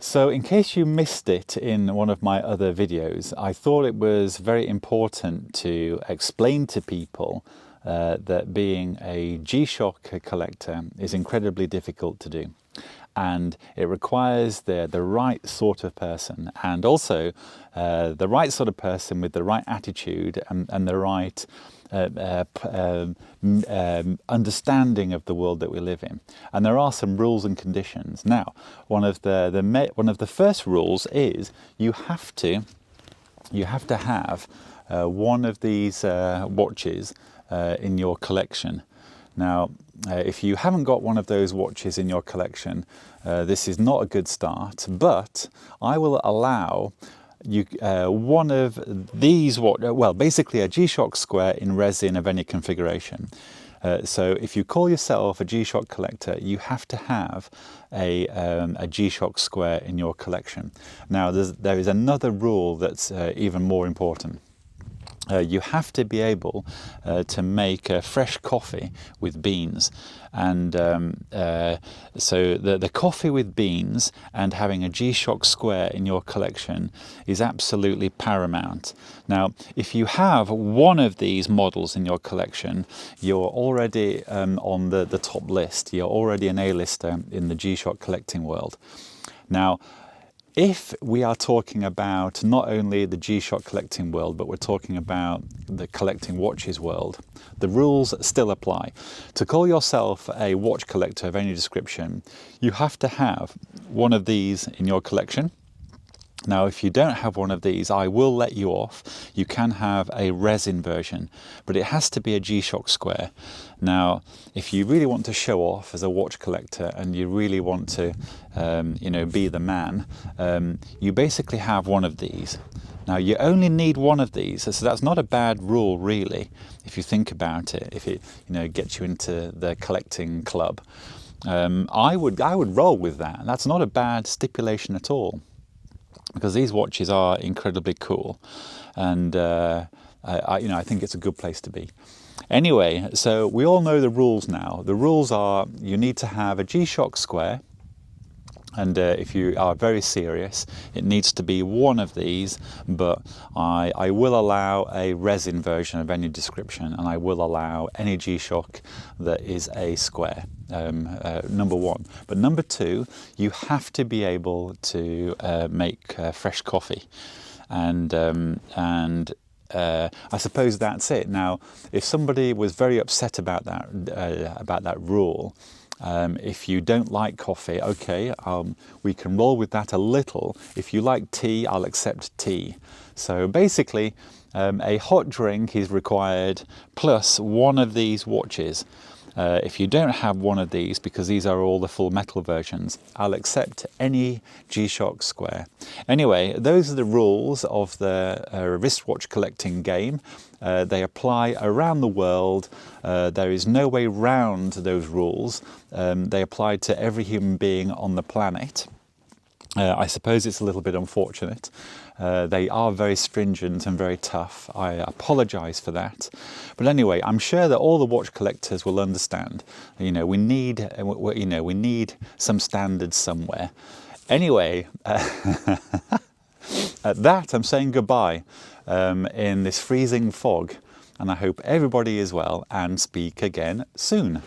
So in case you missed it in one of my other videos, I thought it was very important to explain to people that being a G-Shock collector is incredibly difficult to do. And it requires the right sort of person, and also the right sort of person with the right attitude and the right understanding of the world that we live in. And there are some rules and conditions. Now, one of the first rules is you have to have one of these watches in your collection. Now, if you haven't got one of those watches in your collection, this is not a good start, but I will allow you one of these, basically a G-Shock square in resin of any configuration. So if you call yourself a G-Shock collector, you have to have a G-Shock square in your collection. Now, there is another rule that's even more important. You have to be able to make fresh coffee with beans, and so the coffee with beans and having a G-Shock square in your collection is absolutely paramount. Now, if you have one of these models in your collection, you're already on the top list. You're already an A-lister in the G-Shock collecting world. Now, if we are talking about not only the G-Shock collecting world, but we're talking about the collecting watches world, the rules still apply. To call yourself a watch collector of any description, you have to have one of these in your collection. Now, if you don't have one of these, I will let you off. You can have a resin version, but it has to be a G-Shock square. Now, if you really want to show off as a watch collector and you really want to, be the man, you basically have one of these. Now, you only need one of these, so that's not a bad rule, really, if you think about it. If it, gets you into the collecting club, I would roll with that. That's not a bad stipulation at all, because these watches are incredibly cool, and I think it's a good place to be. Anyway, so we all know the rules now. The rules are you need to have a G-Shock square, and if you are very serious, it needs to be one of these, but I will allow a resin version of any description, and I will allow any G-Shock that is a square, number one. But number two, you have to be able to make fresh coffee, and I suppose that's it. Now, if somebody was very upset about that rule, if you don't like coffee, okay, we can roll with that a little. If you like tea, I'll accept tea. So basically, a hot drink is required plus one of these watches. If you don't have one of these, because these are all the full metal versions, I'll accept any G-Shock square. Anyway, those are the rules of the wristwatch collecting game. They apply around the world. There is no way round those rules. They apply to every human being on the planet. I suppose it's a little bit unfortunate. They are very stringent and very tough. I apologise for that. But anyway, I'm sure that all the watch collectors will understand. We need some standards somewhere. Anyway, at that, I'm saying goodbye in this freezing fog, and I hope everybody is well and speak again soon.